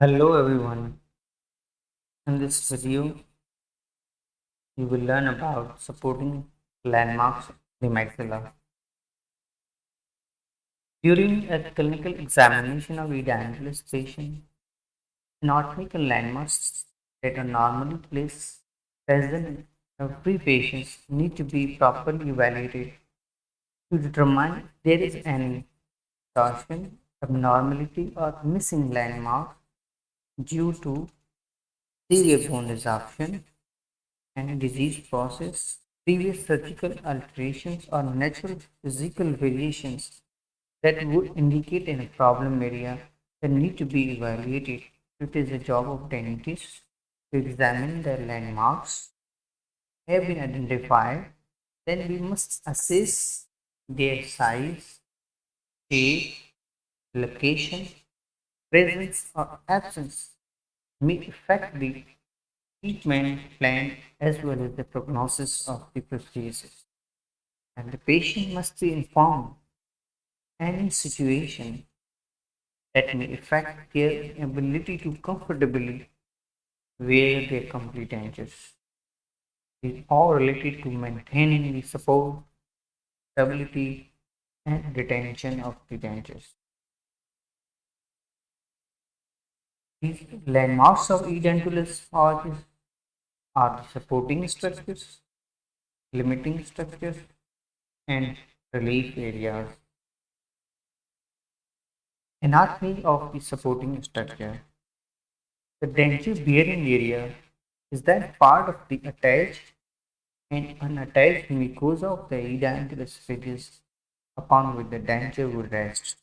Hello everyone. In this video, you will learn about supporting landmarks of the maxilla. During a clinical examination of edentalus patient, anatomical landmarks that are normally placed present in every patient need to be properly evaluated to determine if there is any torsion, abnormality, or missing landmark due to severe bone resorption and disease process, previous surgical alterations, or natural physical variations that would indicate a problem area that need to be evaluated. It is the job of dentists to examine the landmarks have been identified. Then we must assess their size, shape, location, presence, or absence may affect the treatment plan as well as the prognosis of the procedures. And the patient must be informed any situation that may affect their ability to comfortably wear their complete dentures. It is all related to maintaining the support, stability, and retention of the dentures. These landmarks of edentulous arches are the supporting structures, limiting structures, and relief areas. Anatomy of the supporting structure. The denture bearing area is that part of the attached and unattached mucosa of the edentulous ridges upon which the denture would rest.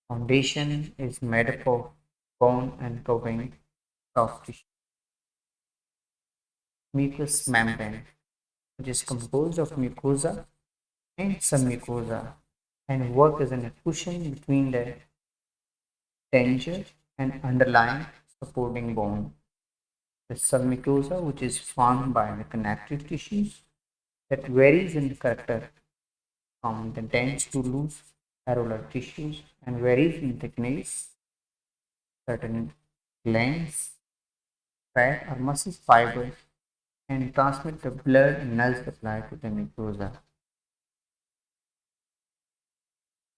Foundation is made up of bone and covering soft tissue. Mucous membrane, which is composed of mucosa and submucosa and work as a cushion between the denture and underlying supporting bone. The submucosa, which is formed by the connective tissues that varies in character from the dense to loose areolar tissues and varies in thickness. Certain glands, fat or muscle fibers and transmit the blood and nerve supply to the mucosa.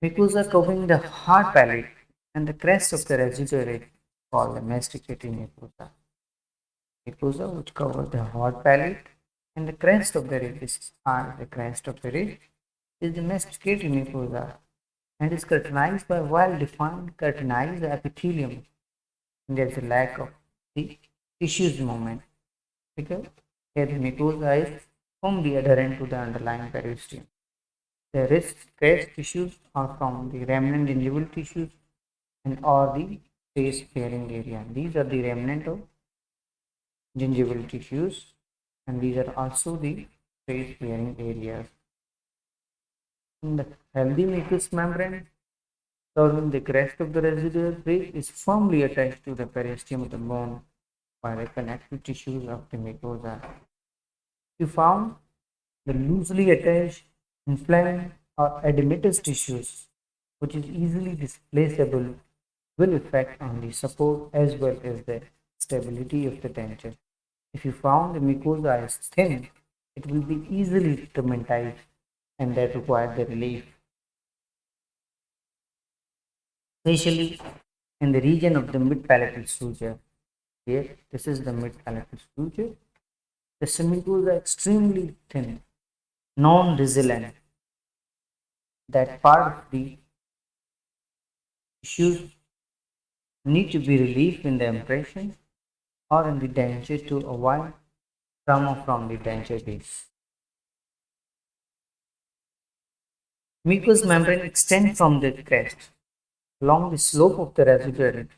Mucosa covering the hard palate and the crest of the residual ridge called the masticating mucosa. Mucosa which cover the hard palate and the crest of the ridge are the crest of the ridge is the masticating mucosa and is characterized by well-defined keratinized epithelium. And there is a lack of the tissues movement because here the mucosa is firmly adherent to the underlying periosteum. The rest crest tissues are from the remnant gingival tissues and or the face bearing area. These are the remnant of gingival tissues and these are also the face bearing areas. In the healthy mucous membrane covering the crest of the residual ridge is firmly attached to the periosteum of the bone by the connective tissues of the mucosa. We found the loosely attached, inflamed, or edematous tissues, which is easily displaceable, will affect on the support as well as the stability of the denture. If you found the mucosa is thin, it will be easily determinized and that require the relief, especially in the region of the mid-palatal suture. Here, this is the mid-palatal suture. The mucosa are extremely thin, non-resilient. That part of the tissues need to be relieved in the impression or in the denture to avoid trauma from the denture base. Mucous membrane extend from the crest along the slope of the residual ridge.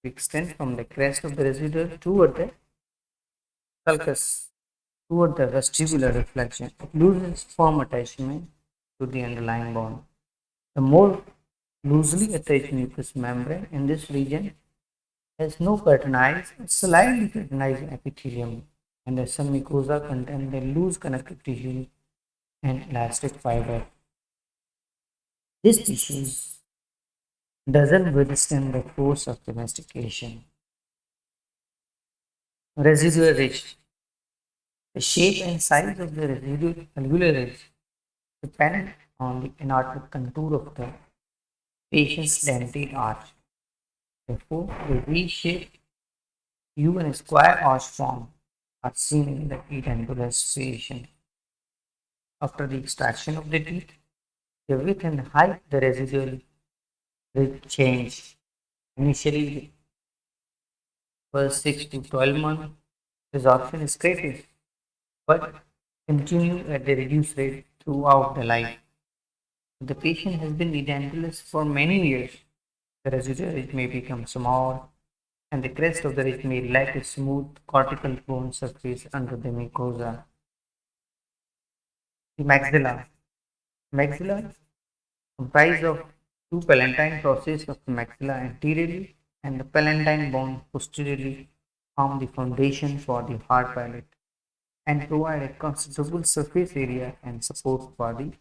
We extend from the crest of the residual toward the sulcus, toward the vestibular reflection. It loses firm attachment to the underlying bone. The more loosely attached mucous membrane in this region has no keratinized, slightly keratinized epithelium, and the submucosa contain the loose connective tissue and elastic fiber. These tissues doesn't withstand the force of domestication. Residual ridge. The shape and size of the residual alveolar ridge depend on the anatomic contour of the patient's dentate arch. Therefore, the V-shaped U and square arch form are seen in the edentulous patient. After the extraction of the teeth, the width and height of the residual ridge change. Initially, first 6 to 12 months, resorption is greater, but continue at the reduced rate throughout the life. If the patient has been edentulous for many years, the residual ridge may become small, and the crest of the ridge may lack a smooth cortical bone surface under the mucosa. The maxilla. Maxilla comprised of two palatine processes of the maxilla anteriorly and the palatine bone posteriorly form the foundation for the hard palate and provide a considerable surface area and support for the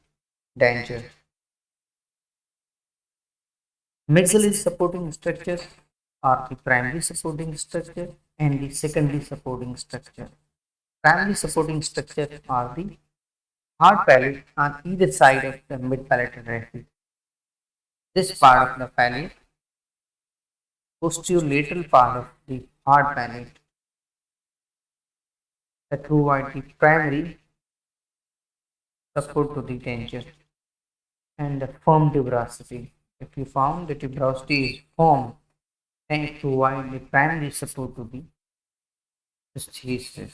denture. Maxillary supporting structures are the primary supporting structure and the secondary supporting structure. Primary supporting structures are the hard palate on either side of the mid-palatal rafter. This part of the palate, posterolateral part of the hard palate, that provide the primary support to the denture and the firm tuberosity. If you found that tuberosity is firm, then it provides the primary support to the prosthesis.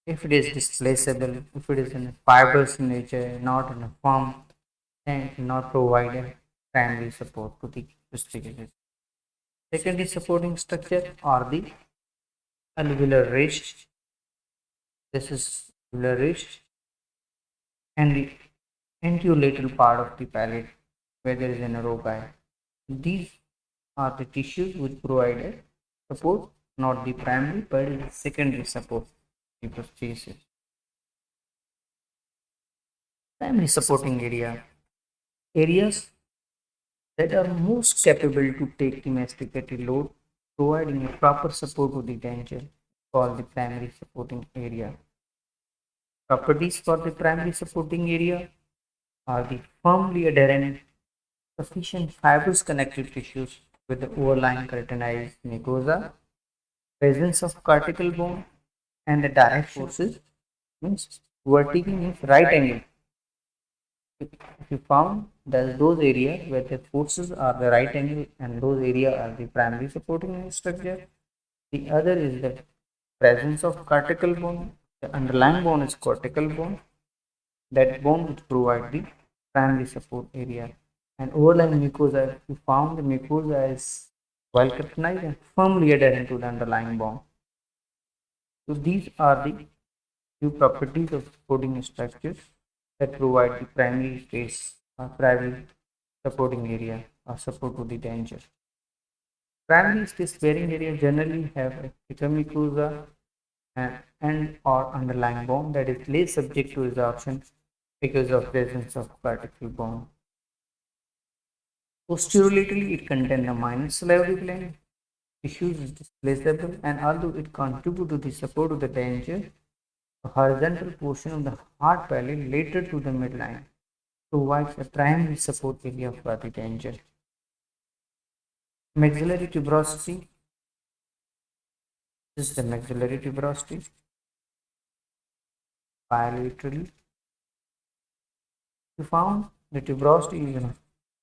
If it is displaceable, if it is in a fibrous nature, not in a firm, then it will not provide a primary support to the prosthesis. Secondary supporting structure are the alveolar ridge. This is alveolar ridge and the anterolateral part of the palate where there is a narrow guide. These are the tissues which provide a support, not the primary but the secondary support, the prosthesis. Primary supporting areas that are most capable to take the masticated load, providing a proper support to the denture, called the primary supporting area. Properties for the primary supporting area are the firmly adherent, sufficient fibrous connective tissues with the overlying keratinized mucosa, presence of cortical bone, and the direct forces means vertical means right angle. If you found that those areas where the forces are the right angle and those areas are the primary supporting structure, the other is the presence of cortical bone. The underlying bone is cortical bone. That bone which provide the primary support area. And overlying mucosa, if you found the mucosa is well keratinized and firmly adherent to the underlying bone. So these are the few properties of supporting structures that provide the primary space or primary supporting area or support to the denture. Primary space bearing area generally have a thicker mucosa and or underlying bone that is less subject to resorption because of presence of cortical bone. Posteriorly, it contains a minor salivary gland. Tissue is displaceable, and although it contributes to the support of the denture, the horizontal portion of the hard palate later to the midline provides a primary support area for the denture. Maxillary tuberosity. This is the maxillary tuberosity. Bilaterally, we found the tuberosity is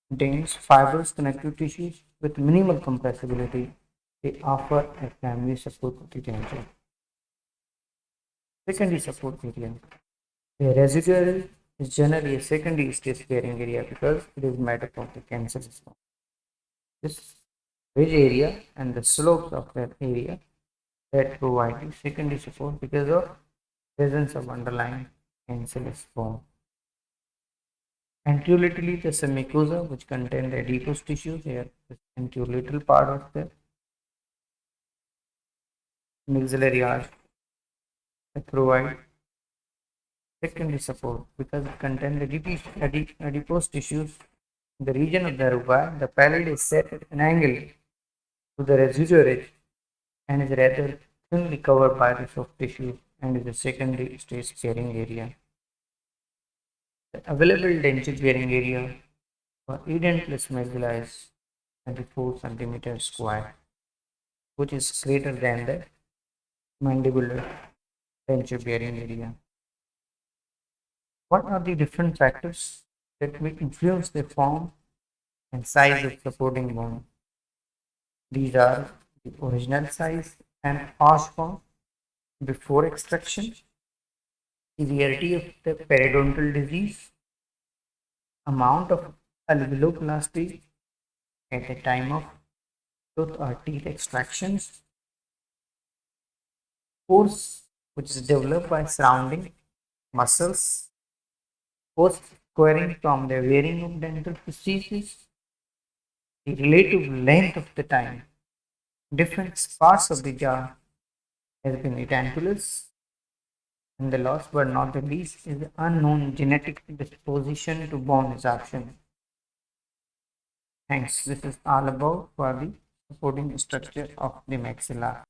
contains fibrous connective tissues with minimal compressibility. They offer a primary support to the denture. Secondary support area. The residual is generally a secondary stress bearing area because it is made up of the cancellous bone. This ridge area and the slopes of that area that provide the secondary support because of presence of underlying cancellous bone. Anterolaterally, the mucosa which contain the adipose tissue here, the anterolateral part of the maxillary arch that provide secondary support because it contains adipose tissues In the region of the rubai, the palate is set at an angle to the residual edge and is rather thinly covered by the soft tissue and is a secondary stage bearing area. The available denture bearing area for edentulous maxilla is 24 centimeters square, which is greater than the mandibular denture bearing area. What are the different factors that will influence the form and size of supporting bone? These are the original size and arch form before extraction, severity of the periodontal disease, amount of alveoloplasty at the time of tooth or teeth extractions, force which is developed by surrounding muscles, force acquiring from the wearing of dental prosthesis, the relative length of the time different parts of the jaw has been edentulous, and the last but not the least is the unknown genetic disposition to bone resorption. Thanks. This is all about for the supporting structure of the maxilla.